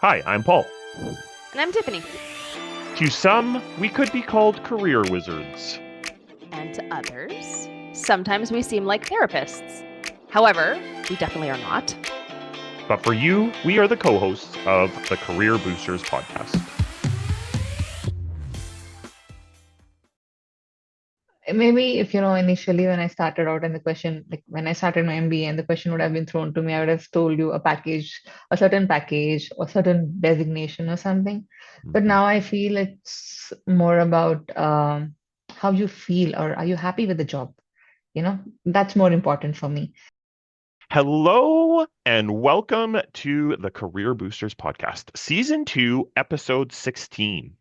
Hi, I'm Paul. And I'm Tiffany. To some, we could be called career wizards. And to others, sometimes we seem like therapists. However, we definitely are not. But for you, we are the co hosts of the Career Boosters podcast. Maybe if initially when I started out and the question, like when I started my MBA and the question would have been thrown to me, I would have told you a certain package or certain designation or something. But Mhm. now I feel it's more about how you feel, or are you happy with the job? That's more important for me. Hello and welcome to the Career Boosters podcast, season 2, episode 16.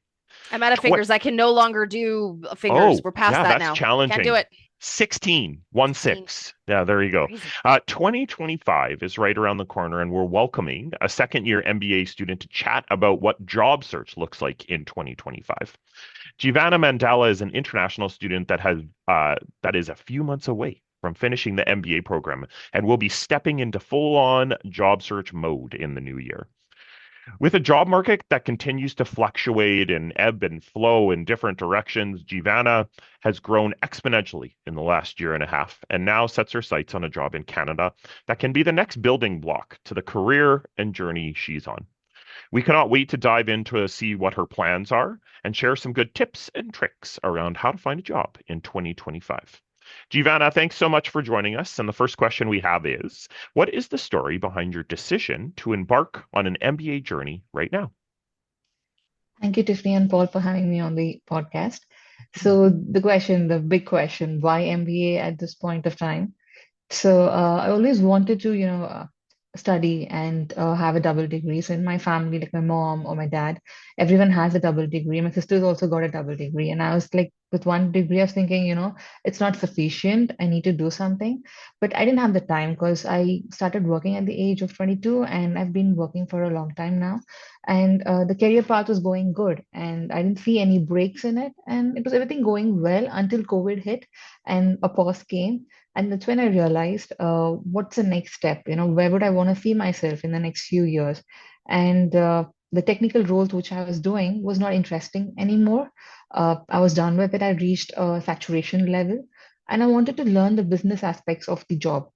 I'm out of Tw- fingers. I can no longer do fingers. oh, We're past yeah, that that's now. Can't do challenging. it. 16, 1 16. 6. Yeah, there you go. Crazy. 2025 is right around the corner, and we're welcoming a second year MBA student to chat about what job search looks like in 2025. Jeevana Mandala is an international student that is a few months away from finishing the MBA program and will be stepping into full-on job search mode in the new year. With a job market that continues to fluctuate and ebb and flow in different directions, Jeevana has grown exponentially in the last year and a half and now sets her sights on a job in Canada that can be the next building block to the career and journey she's on. We cannot wait to dive into see what her plans are and share some good tips and tricks around how to find a job in 2025. Giovanna, thanks so much for joining us. And the first question we have is, what is the story behind your decision to embark on an MBA journey right now? Thank you, Tiffany and Paul, for having me on the podcast. Hmm. So the big question, why MBA at this point of time? So I always wanted to, study and have a double degree. So in my family, like my mom or my dad, everyone has a double degree. My sister's also got a double degree. And I was like, with one degree, I was thinking, it's not sufficient. I need to do something. But I didn't have the time because I started working at the age of 22 and I've been working for a long time now. And the career path was going good and I didn't see any breaks in it. And it was everything going well until COVID hit and a pause came. And that's when I realized what's the next step? Where would I want to see myself in the next few years? And the technical roles which I was doing was not interesting anymore. I was done with it. I reached a saturation level and I wanted to learn the business aspects of the job.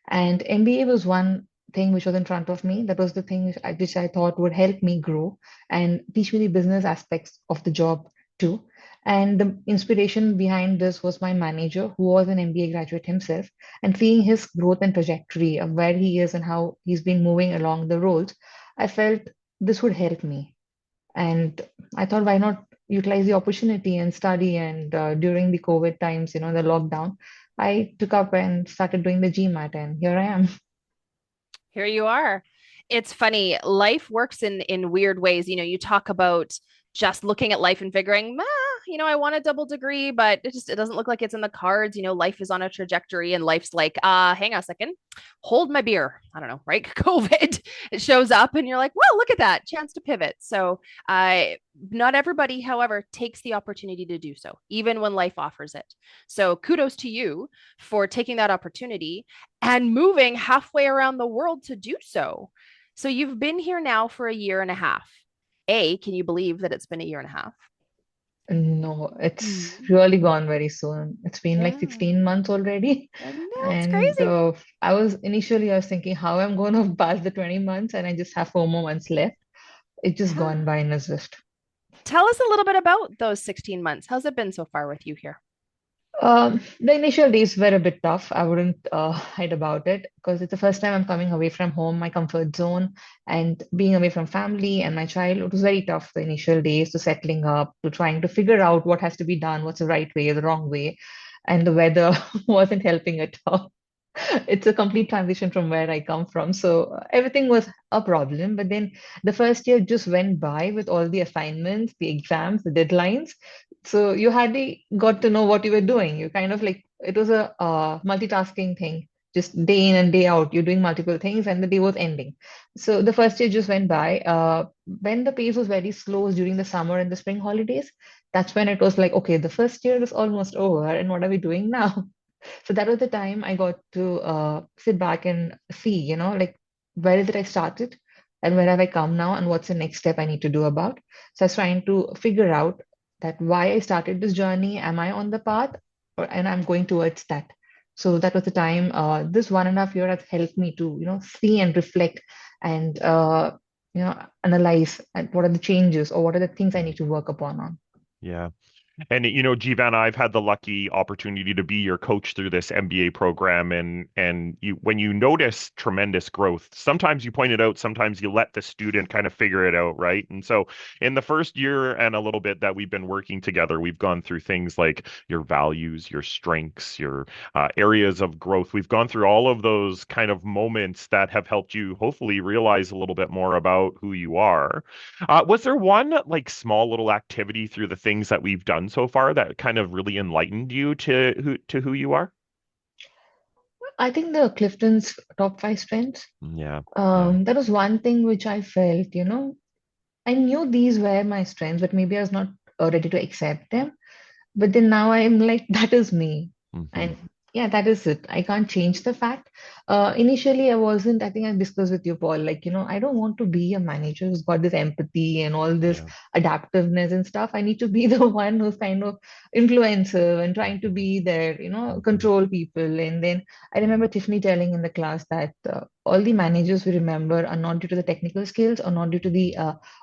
And MBA was one thing which was in front of me. That was the thing which I thought would help me grow and teach me the business aspects of the job too. And the inspiration behind this was my manager, who was an MBA graduate himself, and seeing his growth and trajectory of where he is and how he's been moving along the roles, I felt this would help me. And I thought, why not utilize the opportunity and study? And during the COVID times, the lockdown, I took up and started doing the GMAT, and here I am. Here you are. It's funny. Life works in weird ways. You talk about just looking at life and figuring, I want a double degree, but it doesn't look like it's in the cards. Life is on a trajectory and life's like, hang on a second, hold my beer. I don't know, right? COVID, it shows up and you're like, well, look at that chance to pivot. So not everybody, however, takes the opportunity to do so, even when life offers it. So kudos to you for taking that opportunity and moving halfway around the world to do so. So you've been here now for a year and a half. Can you believe that it's been a year and a half? No, it's Mm. really gone very soon. It's been like Yeah, 16 months already. I know it's And crazy. I was thinking how I'm going to pass the 20 months and I just have 4 more months left. It's just Yeah. gone by in a zest. Tell us a little bit about those 16 months. How's it been so far with you here? The initial days were a bit tough. I wouldn't hide about it because it's the first time I'm coming away from home, my comfort zone, and being away from family and my child. It was very tough the initial days to settling up, to trying to figure out what has to be done, what's the right way, the wrong way, and the weather wasn't helping at all. It's a complete transition from where I come from. So everything was a problem. But then the first year just went by with all the assignments, the exams, the deadlines. So you hardly got to know what you were doing. You kind of like, it was a multitasking thing, just day in and day out. You're doing multiple things and the day was ending. So the first year just went by. When the pace was very slow during the summer and the spring holidays, that's when it was like, okay, the first year is almost over. And what are we doing now? So that was the time I got to sit back and see, like where is it I started? and where have I come now, and what's the next step I need to do about. So I was trying to figure out that why I started this journey. Am I on the path, and I'm going towards that. So that was the time. This 1.5 year has helped me to, see and reflect and analyze and what are the changes or what are the things I Mm. need to work upon on. Yeah. And Jeevana, I've had the lucky opportunity to be your coach through this MBA program, and you when you notice tremendous growth, sometimes you point it out, sometimes you let the student kind of figure it out, right? And so in the first year and a little bit that we've been working together, we've gone through things like your values, your strengths, your areas of growth. We've gone through all of those kind of moments that have helped you hopefully realize a little bit more about who you are. Was there one like small little activity through the things that we've done so far that kind of really enlightened you to who you are? I think the Clifton's top five strengths. Yeah, yeah, That was one thing which I felt, I knew these were my strengths, but maybe I was not ready to accept them. But then now I'm like, that is me. hmm And yeah, that is it. I can't change the fact. Initially, I wasn't, I think I discussed with you, Paul, like, I don't want to be a manager who's got this empathy and all this yeah, adaptiveness and stuff. I need to be the one who's kind of influencer and trying to hmm be there, hmm control people. And then I remember Tiffany telling in the class that all the managers we remember are not due to the technical skills or not due to the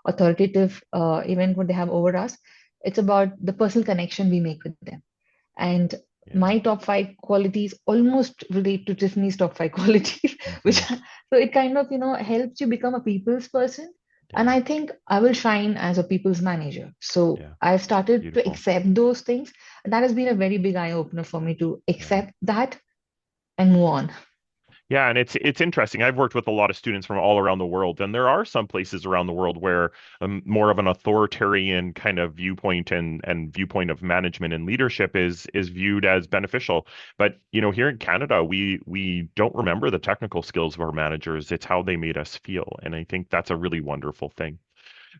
authoritative event what they have over us. It's about the personal connection we make with them. And yeah, my top five qualities almost relate to Tiffany's top five qualities, which hmm so it kind of, helps you become a people's person. And yeah, I think I will shine as a people's manager. So yeah, I've started to beautiful. accept those things. And that has been a very big eye opener for me to Yeah. accept that and move on. Yeah, and it's interesting. I've worked with a lot of students from all around the world, and there are some places around the world where more of an authoritarian kind of viewpoint and viewpoint of management and leadership is viewed as beneficial. But here in Canada, we don't remember the technical skills of our managers. It's how they made us feel, and I think that's a really wonderful thing.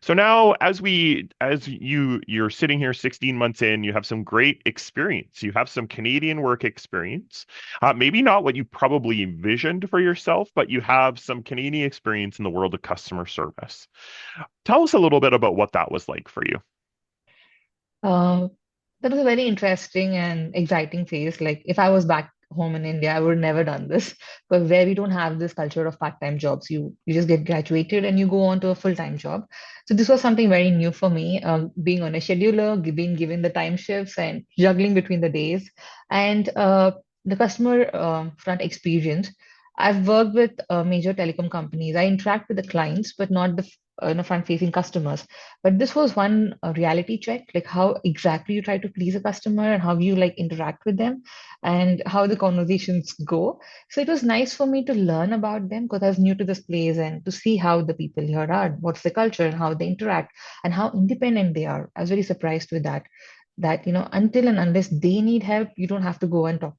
So now, as you're sitting here 16 months in, you have some great experience. You have some Canadian work experience. Maybe not what you probably envisioned for yourself, but you have some Canadian experience in the world of customer service. Tell us a little bit about what that was like for you. Um, that was a very interesting and exciting phase. Like if I was back home in India, I would have never done this because there we don't have this culture of part-time jobs. You just get graduated and you go on to a full-time job. So this was something very new for me, being on a scheduler, being given the time shifts and juggling between the days, and the customer front experience. I've worked with major telecom companies. I interact with the clients, but not the front-facing customers. But this was one reality check, like how exactly you try to please a customer and how you like interact with them and how the conversations go. So it was nice for me to learn about them because I was new to this place and to see how the people here are, what's the culture and how they interact and how independent they are. I was very surprised with that. That, until and unless they need help, you don't have to go and talk,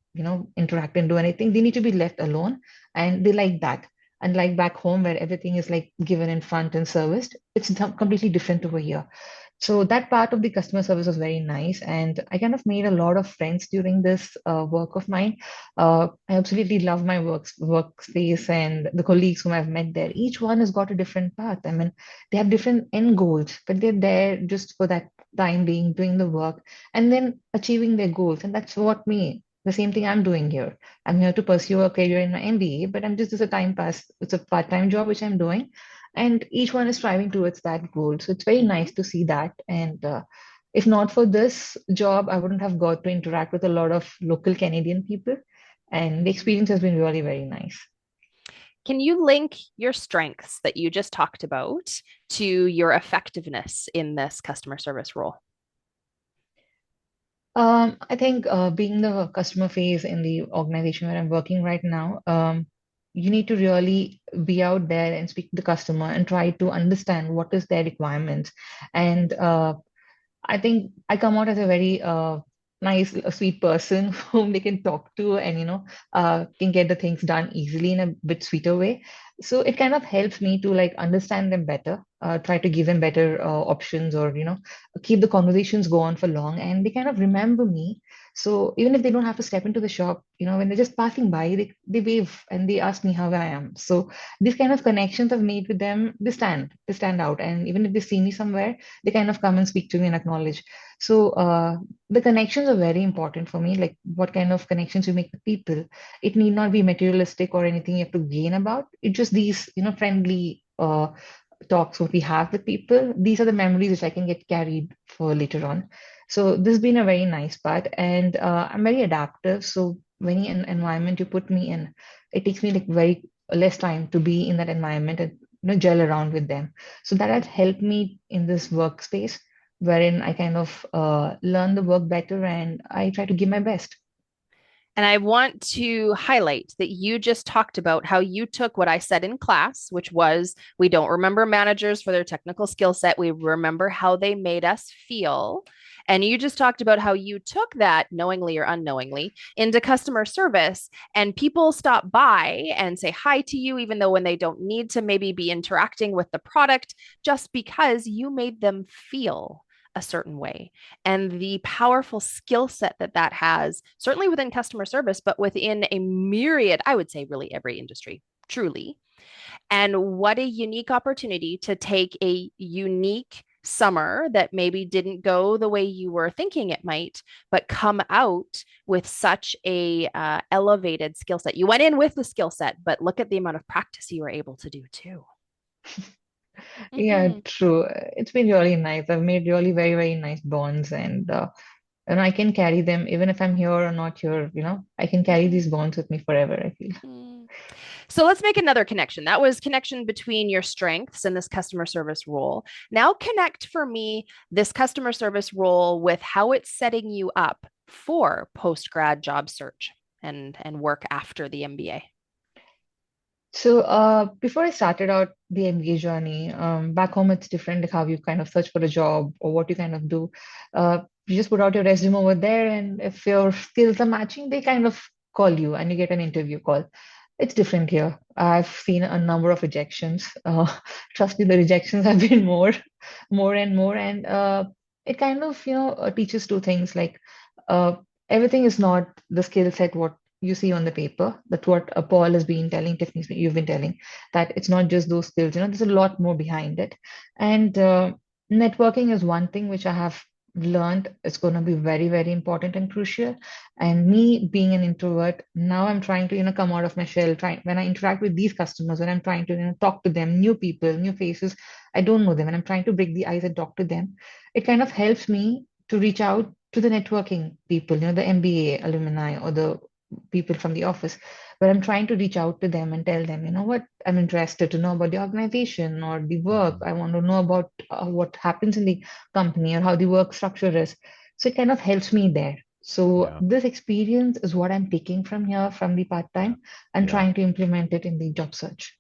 interact and do anything. They need to be left alone. And they like that. Unlike back home where everything is like given in front and serviced, it's completely different over here. So that part of the customer service was very nice, and I kind of made a lot of friends during this work of mine. I absolutely love my workspace and the colleagues whom I've met there. Each one has got a different path. I mean, they have different end goals, but they're there just for that time being, doing the work, and then achieving their goals. And that's what me. The same thing I'm doing here. I'm here to pursue a career in my MBA, but I'm just as a time pass. It's a part-time job which I'm doing, and each one is striving towards that goal. So it's very nice to see that. And if not for this job, I wouldn't have got to interact with a lot of local Canadian people, and the experience has been really very nice. Can you link your strengths that you just talked about to your effectiveness in this customer service role? I think being the customer face in the organization where I'm working right now, you need to really be out there and speak to the customer and try to understand what is their requirements. And I think I come out as a very nice, sweet person whom they can talk to and, can get the things done easily in a bit sweeter way. So it kind of helps me to like understand them better. try to give them better options, or keep the conversations go on for long, and they kind of remember me. So even if they don't have to step into the shop, when they're just passing by, they wave and they ask me how I am. So these kind of connections I've made with them, they stand out. And even if they see me somewhere, they kind of come and speak to me and acknowledge. So the connections are very important for me. Like what kind of connections you make with people. It need not be materialistic or anything you have to gain about. It's just these, friendly talks what we have with people. These are the memories which I can get carried for later on. So this has been a very nice part, and I'm very adaptive. So any environment you put me in, it takes me like very less time to be in that environment and gel around with them. So that has helped me in this workspace, wherein I kind of learn the work better and I try to give my best. And I want to highlight that you just talked about how you took what I said in class, which was we don't remember managers for their technical skill set. We remember how they made us feel. And you just talked about how you took that knowingly or unknowingly into customer service, and people stop by and say hi to you, even though when they don't need to maybe be interacting with the product, just because you made them feel a certain way, and the powerful skill set that that has, certainly within customer service, but within a myriad, I would say, really every industry, truly. And what a unique opportunity to take a unique summer that maybe didn't go the way you were thinking it might, but come out with such a elevated skill set. You went in with the skill set, but look at the amount of practice you were able to do too. Yeah, Mm-hmm. true. It's been really nice. I've made really very, very nice bonds, and I can carry them even if I'm here or not here, I can carry Mm-hmm. these bonds with me forever, I feel. Mm. So let's make another connection. That was connection between your strengths and this customer service role. Now connect for me this customer service role with how it's setting you up for post-grad job search and work after the MBA. So before I started out the MBA journey, back home it's different, like how you kind of search for a job or what you kind of do. You just put out your resume over there, and if your skills are matching, they kind of call you and you get an interview call. It's different here. I've seen a number of rejections. Trust me, the rejections have been more and more, and it kind of teaches two things, like uh, everything is not the skill set what you see on the paper. That's what Paul has been telling, Tiffany, you've been telling, that it's not just those skills. There's a lot more behind it. And networking is one thing which I have learned is going to be very, very important and crucial. And me being an introvert, now I'm trying to, come out of my shell. Trying when I interact with these customers, when I'm trying to, talk to them, new people, new faces, I don't know them, and I'm trying to break the ice and talk to them. It kind of helps me to reach out to the networking people, the MBA alumni or the people from the office, but I'm trying to reach out to them and tell them, what, I'm interested to know about the organization or the work. Mhm. I want to know about what happens in the company or how the work structure is. So it kind of helps me there. So Yeah. this experience is what I'm taking from here, from the part Yeah. time, and Yeah. trying to implement it in the job search.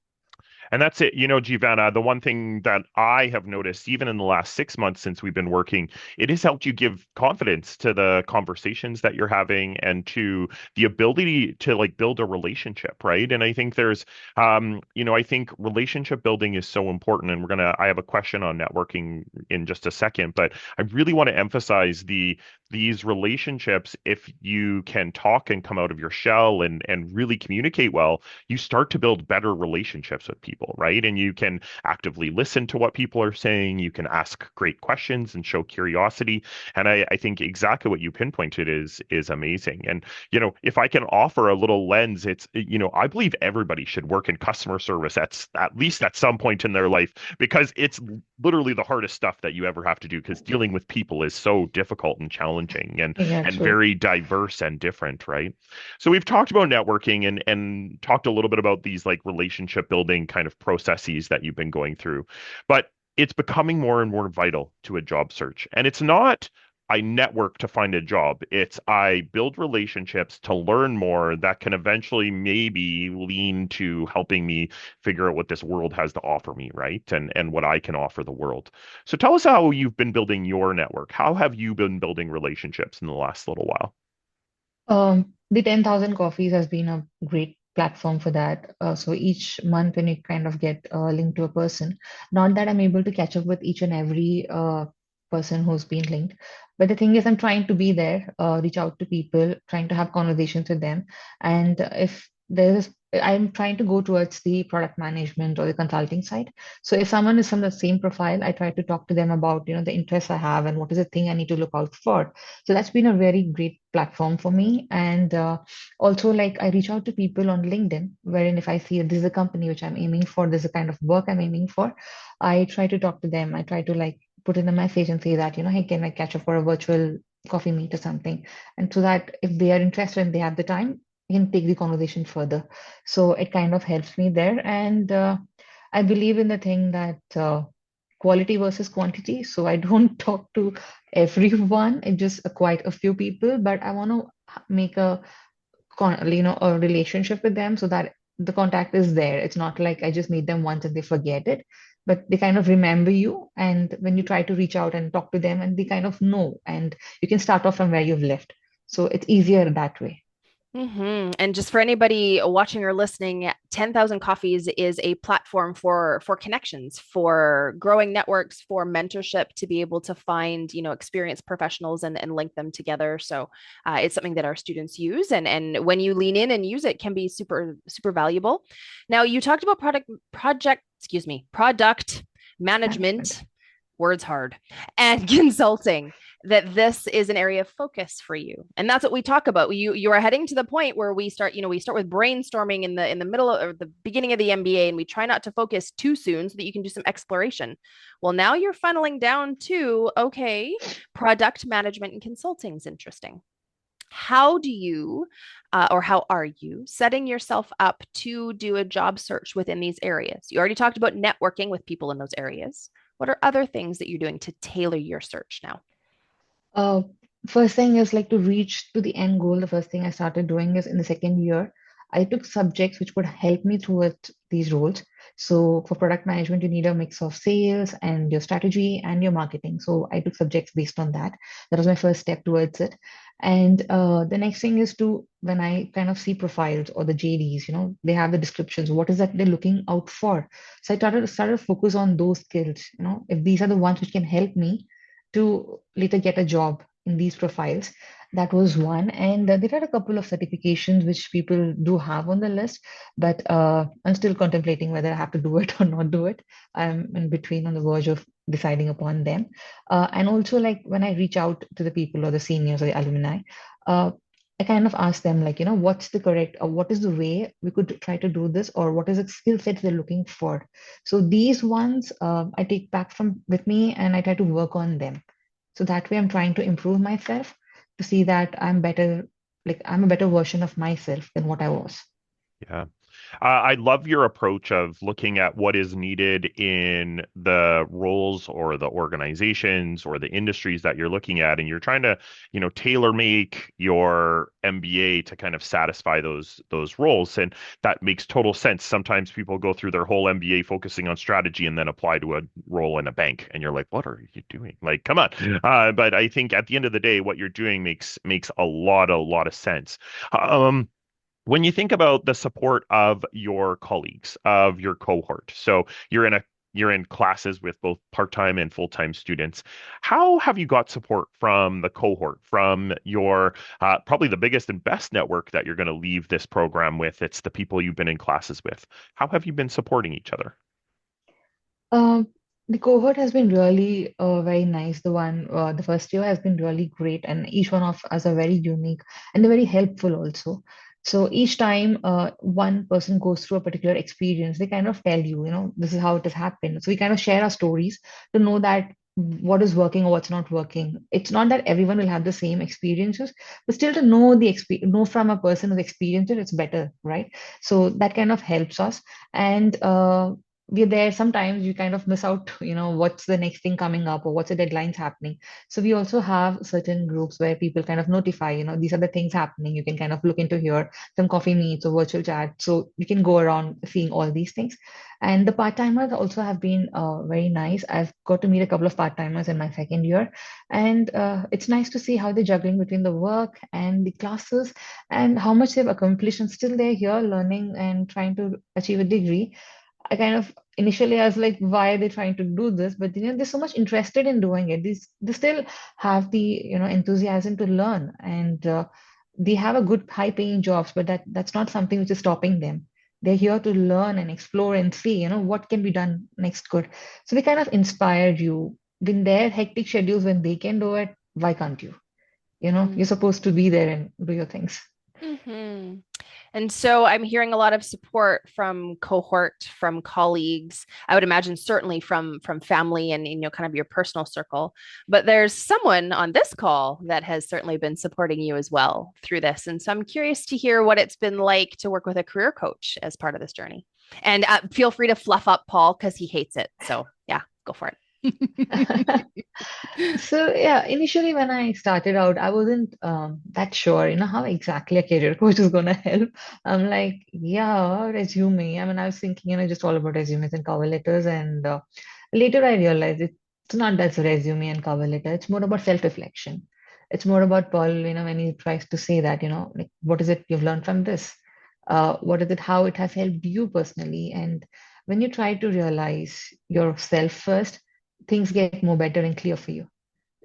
And that's it. Giovanna, the one thing that I have noticed, even in the last 6 months since we've been working, it has helped you give confidence to the conversations that you're having and to the ability to like build a relationship, right? And I think I think relationship building is so important. And I have a question on networking in just a second, but I really want to emphasize these relationships. If you can talk and come out of your shell and really communicate well, you start to build better relationships with people, right? And you can actively listen to what people are saying. You can ask great questions and show curiosity. And I think exactly what you pinpointed is amazing. And if I can offer a little lens, I believe everybody should work in customer service at least at some point in their life, because it's literally the hardest stuff that you ever have to do, because dealing with people is so difficult and challenging Yeah, and true. very diverse and different, right? So we've talked about networking and talked a little bit about these like relationship building kind of processes that you've been going through. But it's becoming more and more vital to a job search. And it's not I network to find a job. It's I build relationships to learn more that can eventually maybe lean to helping me figure out what this world has to offer me, right? And what I can offer the world. So tell us how you've been building your network. How have you been building relationships in the last little while? The 10,000 coffees has been a great platform for that. So each month when you kind of get linked to a person, not that I'm able to catch up with each and every person who's been linked, but the thing is I'm trying to be there, reach out to people, trying to have conversations with them. And if there is, I'm trying to go towards the product management or the consulting side. So if someone is from the same profile, I try to talk to them about, the interests I have and what is the thing I need to look out for. So that's been a very great platform for me. And also, like, I reach out to people on LinkedIn, wherein if I see this is a company which I'm aiming for, this is the kind of work I'm aiming for, I try to talk to them. I try to like put in a message and say that, hey, can I catch up for a virtual coffee meet or something? And so that if they are interested and they have the time, we can take the conversation further. So it kind of helps me there. And I believe in the thing that quality versus quantity. So I don't talk to everyone, it just quite a few people, but I want to make a relationship with them so that the contact is there. It's not like I just meet them once and they forget it, but they kind of remember you. And when you try to reach out and talk to them, and they kind of know, and you can start off from where you've left. So it's easier that way. And just for anybody watching or listening, 10,000 Coffees is a platform for connections, for growing networks, for mentorship, to be able to find, experienced professionals and link them together. So it's something that our students use, and when you lean in and use it, can be super super valuable. Now, you talked about product Management. management, words hard, and consulting, that this is an area of focus for you, and that's what we talk about. You are heading to the point where we start with brainstorming in the middle or the beginning of the MBA, and we try not to focus too soon so that you can do some exploration. Well, now you're funneling down to, okay, product management and consulting is interesting. How do you or how are you setting yourself up to do a job search within these areas? You already talked about networking with people in those areas. What are other things that you're doing to tailor your search now? Uh, First thing is like to reach to the end goal. The first thing I started doing is in the second year, I took subjects which would help me towards these roles. So for product management, you need a mix of sales and your strategy and your marketing. So I took subjects based on that. That was my first step towards it. And the next thing is to, when I kind of see profiles or the JDs, they have the descriptions. What is that they're looking out for? So I started to focus on those skills. If these are the ones which can help me to later get a job in these profiles. That was one. And there are a couple of certifications which people do have on the list, but I'm still contemplating whether I have to do it or not do it. I'm in between on the verge of deciding upon them. And also, like when I reach out to the people or the seniors or the alumni, uh, I kind of ask them, like, what's the correct, or what is the way we could try to do this, or what is the skill set they're looking for. So these ones I take back from with me and I try to work on them. So that way I'm trying to improve myself to see that I'm better, like I'm a better version of myself than what I was. Yeah. I love your approach of looking at what is needed in the roles or the organizations or the industries that you're looking at, and you're trying to, tailor make your MBA to kind of satisfy those roles. And that makes total sense. Sometimes people go through their whole MBA focusing on strategy and then apply to a role in a bank, and you're like, what are you doing? Like, come on. But I think at the end of the day, what you're doing makes a lot of sense. When you think about the support of your colleagues, of your cohort, so you're in classes with both part-time and full-time students. How have you got support from the cohort, from your probably the biggest and best network that you're going to leave this program with? It's the people you've been in classes with. How have you been supporting each other? Um, the cohort has been really very nice. The first year has been really great, and each one of us are very unique and they're very helpful also. So each time one person goes through a particular experience, they kind of tell you, this is how it has happened. So we kind of share our stories to know that what is working or what's not working. It's not that everyone will have the same experiences, but still to know know from a person who's experienced it, it's better, right? So that kind of helps us. And we're there, sometimes you kind of miss out, what's the next thing coming up or what's the deadlines happening. So we also have certain groups where people kind of notify, these are the things happening. You can kind of look into here, some coffee meets or virtual chat. So you can go around seeing all these things. And the part-timers also have been very nice. I've got to meet a couple of part-timers in my second year. And it's nice to see how they're juggling between the work and the classes and how much they've accomplished. And still they're here learning and trying to achieve a degree. I kind of initially I was like, why are they trying to do this? But they're so much interested in doing it. They still have the enthusiasm to learn, and they have a good high paying jobs, but that's not something which is stopping them. They're here to learn and explore and see, what can be done next good. So they kind of inspired you. In their hectic schedules, when they can do it, why can't you? You're supposed to be there and do your things. Mm-hmm. And so I'm hearing a lot of support from cohort, from colleagues. I would imagine certainly from family and kind of your personal circle. But there's someone on this call that has certainly been supporting you as well through this. And so I'm curious to hear what it's been like to work with a career coach as part of this journey. And feel free to fluff up Paul because he hates it. So yeah, go for it. So yeah, initially when I started out, I wasn't that sure, how exactly a career coach is gonna help. I'm like, yeah, resume. I mean, I was thinking, just all about resumes and cover letters, and later I realized it's not that's a resume and cover letter. It's more about self-reflection. It's more about Paul, when he tries to say that, like, what is it you've learned from this? What is it, how it has helped you personally? And when you try to realize yourself first, things get more better and clear for you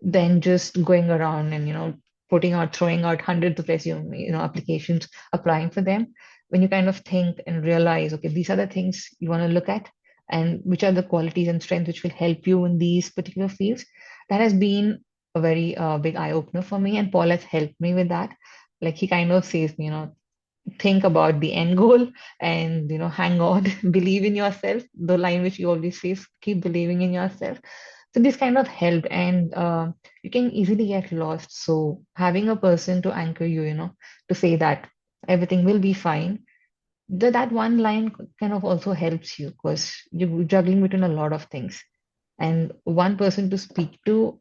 than just going around and putting out throwing out hundreds of resume applications, applying for them. When you kind of think and realize, okay, these are the things you want to look at, and which are the qualities and strengths which will help you in these particular fields, that has been a very big eye opener for me, and Paul has helped me with that. Like, he kind of says, think about the end goal and hang on, believe in yourself, the line which you always says, keep believing in yourself. So this kind of helped, and you can easily get lost. So having a person to anchor you, to say that everything will be fine, that one line kind of also helps you because you're juggling between a lot of things. And one person to speak to,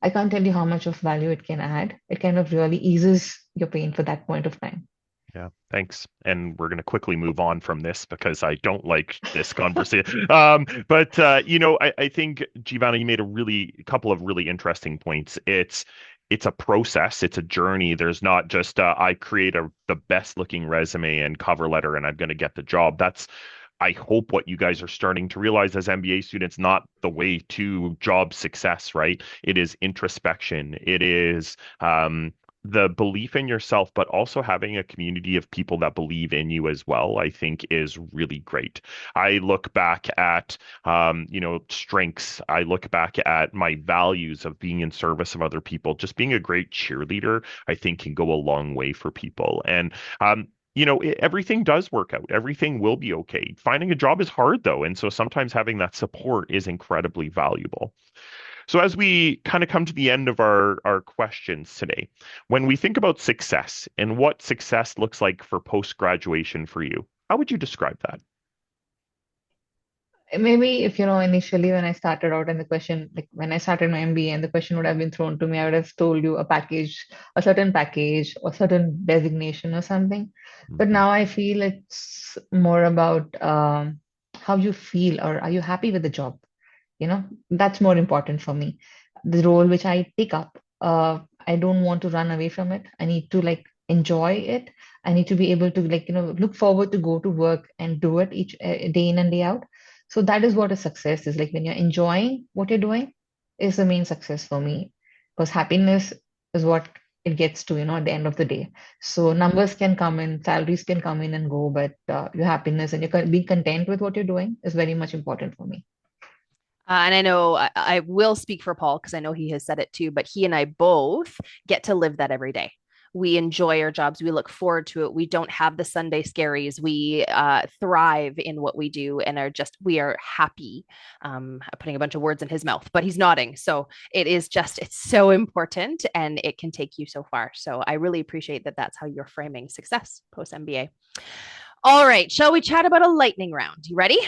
I can't tell you how much of value it can add. It kind of really eases your pain for that point of time. Yeah, thanks. And we're going to quickly move on from this because I don't like this conversation. But I think Jeevana, you made a couple of really interesting points. It's a process, it's a journey. There's not just I create the best looking resume and cover letter and I'm going to get the job. That's I hope what you guys are starting to realize as MBA students, not the way to job success, right? It is introspection. It is the belief in yourself, but also having a community of people that believe in you as well, I think is really great. I look back at, strengths. I look back at my values of being in service of other people. Just being a great cheerleader, I think can go a long way for people. And, everything does work out. Everything will be okay. Finding a job is hard though. And so sometimes having that support is incredibly valuable. So as we kind of come to the end of our questions today, when we think about success and what success looks like for post-graduation for you, how would you describe that? Maybe if initially when I started out and the question, like when I started my MBA and the question would have been thrown to me, I would have told you a certain package or certain designation or something. But Mhm. now I feel it's more about how you feel, or are you happy with the job? That's more important for me. The role which I pick up, I don't want to run away from it. I need to like enjoy it. I need to be able to like look forward to go to work and do it each day in and day out. So that is what a success is. Like, when you're enjoying what you're doing is the main success for me, because happiness is what it gets to, at the end of the day. So numbers can come in, salaries can come in and go, but your happiness and your being content with what you're doing is very much important for me. And I know I will speak for Paul because I know he has said it too, but he and I both get to live that every day. We enjoy our jobs. We look forward to it. We don't have the Sunday scaries. We thrive in what we do and we are happy. Putting a bunch of words in his mouth, but he's nodding. So it's so important and it can take you so far. So I really appreciate that that's how you're framing success post MBA. All right. Shall we chat about a lightning round? You ready?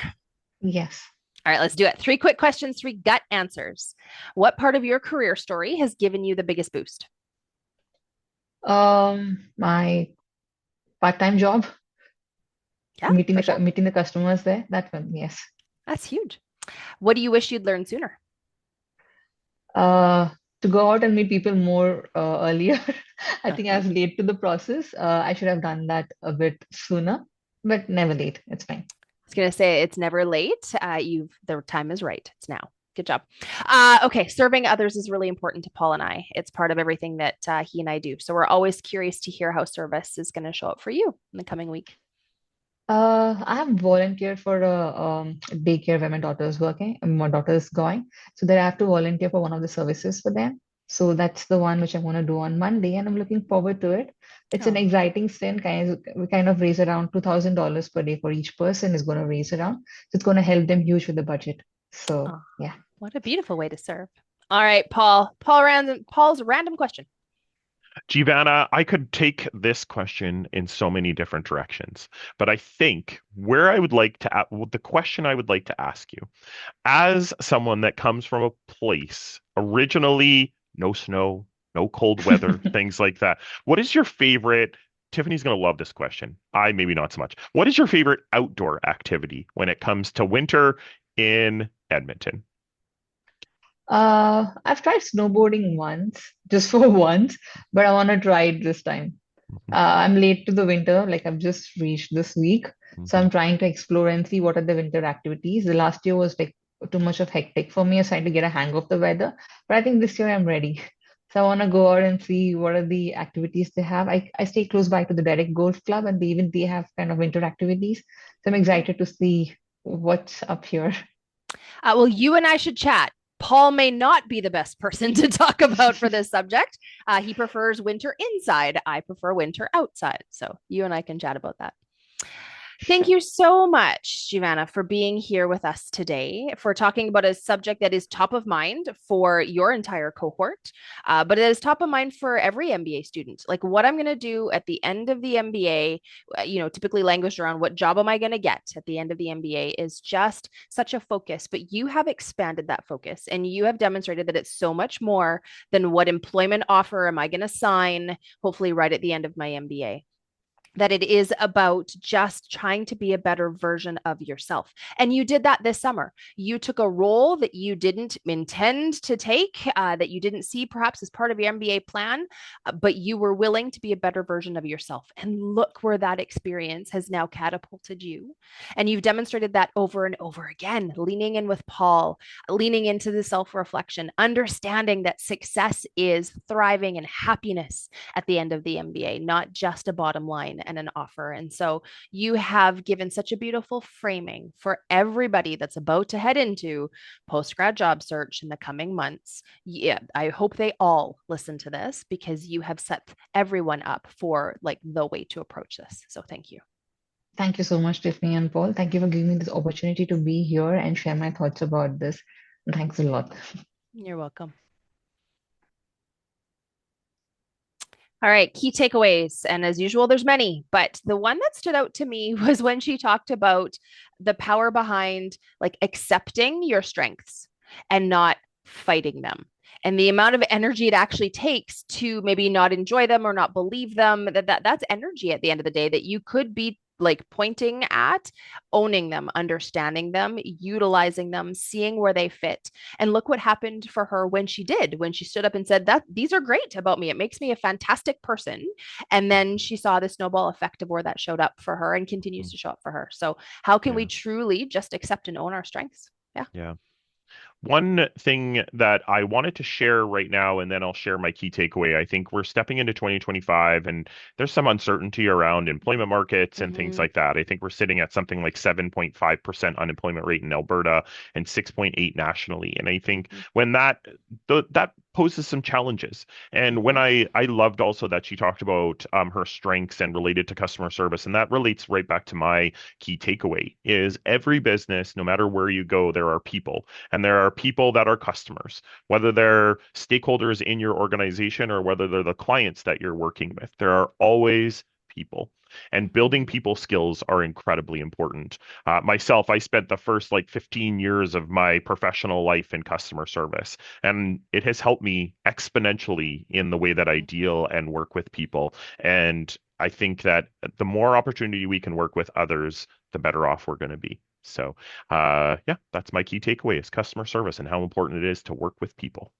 Yes. All right, let's do it. Three quick questions, three gut answers. What part of your career story has given you the biggest boost? My part-time job, Yeah, for sure. meeting the customers there. That one, yes. That's huge. What do you wish you'd learned sooner? Uh, to go out and meet people more earlier. I think I Uh-huh. was late to the process. I should have done that a bit sooner, but never late. It's fine. I was gonna say it's never late. You've the time is right. It's now. Good job. Okay, serving others is really important to Paul and I. It's part of everything that he and I do. So we're always curious to hear how service is going to show up for you in the coming week. I have volunteered for a daycare where my daughter's working, my daughter's going. So that I have to volunteer for one of the services for them. So that's the one which I want to do on Monday, and I'm looking forward to it. It's an Oh, exciting stint. We kind of raise around $2,000 per day for each person is going to raise around. So it's going to help them huge with the budget. So oh, yeah. what a beautiful way to serve. All right, Paul. Paul's random question. Jeevana, I could take this question in so many different directions, but I think where I would like to, the question I would like to ask you, as someone that comes from a place originally no snow, no cold weather, things like that, what is your favorite? Tiffany's going to love this question. I maybe not so much. What is your favorite outdoor activity when it comes to winter in Edmonton? I've tried snowboarding once, just for once, but I want to try it this time. Mhm, I'm late to the winter, like I've just reached this week. So mhm. I'm trying to explore and see what are the winter activities. The last year was like too much of hectic for me. I was trying to get a hang of the weather. But I think this year I'm ready. So I want to go out and see what are the activities they have. I stay close by to the Direct Golf Club and they have kind of winter activities. So I'm Great. excited to see what's up here. Well, you and I should chat. Paul may not be the best person to talk about for this subject. He prefers winter inside. I prefer winter outside. So you and I can chat about that. Thank Sure. you so much, Jeevana, for being here with us today, for talking about a subject that is top of mind for your entire cohort, but it is top of mind for every MBA student. Like what I'm going to do at the end of the MBA, typically languished around what job am I going to get at the end of the MBA is just such a focus, but you have expanded that focus and you have demonstrated that it's so much more than what employment offer am I going to sign, hopefully right at the end of my MBA, that it is about just trying to be a better version of yourself. And you did that this summer. You took a role that you didn't intend to take, that you didn't see perhaps as part of your MBA plan, but you were willing to be a better version of yourself. And look where that experience has now catapulted you. And you've demonstrated that over and over again, leaning in with Paul, leaning into the self reflection, understanding that success is thriving and happiness at the end of the MBA, not just a bottom line and an offer. And so you have given such a beautiful framing for everybody that's about to head into post-grad job search in the coming months. Yeah, I hope they all listen to this because you have set everyone up for like the way to approach this. So thank you. Thank you so much, Tiffany and Paul. Thank you for giving me this opportunity to be here and share my thoughts about this. Thanks a lot. You're welcome. All right, key takeaways. And as usual, there's many, but the one that stood out to me was when she talked about the power behind like accepting your strengths and not fighting them. And the amount of energy it actually takes to maybe not enjoy them or not believe them, that's energy at the end of the day that you could be like pointing at, owning them, understanding them, utilizing them, seeing where they fit. And look what happened for her when she did, when she stood up and said that these are great about me. It makes me a fantastic person. And then she saw the snowball effect of where that showed up for her and continues to show up for her. So how can we Yeah, truly just accept and own our strengths? Yeah. yeah. One thing that I wanted to share right now, and then I'll share my key takeaway. I think we're stepping into 2025, and there's some uncertainty around employment markets and things Mm-hmm. like that. I think we're sitting at something like 7.5% unemployment rate in Alberta and 6.8 nationally. And I think Mm-hmm. when that poses some challenges. And when Mm-hmm. I loved also that she talked about her strengths and related to customer service, and that relates right back to my key takeaway is every business, no matter where you go, there are people. And there are people that are customers, whether they're stakeholders in your organization or whether they're the clients that you're working with. There are always people. And building people skills are incredibly important. Myself, I spent the first like 15 years of my professional life in customer service, and it has helped me exponentially in the way that I deal and work with people. And I think that the more opportunity we can work with others, the better off we're going to be. So, yeah, that's my key takeaway is customer service and how important it is to work with people.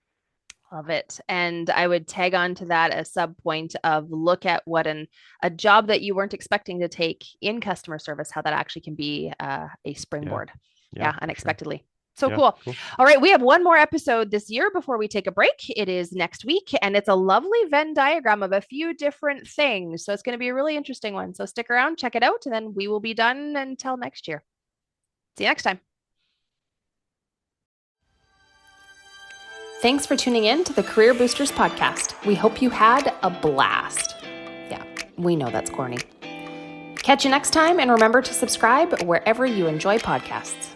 Love it. And I would tag on to that a sub point of look at what a job that you weren't expecting to take in customer service, how that actually can be a springboard. Yeah, unexpectedly. Sure. So cool. All right. We have one more episode this year before we take a break. It is next week, and it's a lovely Venn diagram of a few different things. So it's going to be a really interesting one. So stick around, check it out, and then we will be done until next year. See you next time. Thanks for tuning in to the Career Boosters podcast. We hope you had a blast. Yeah, we know that's corny. Catch you next time, and remember to subscribe wherever you enjoy podcasts.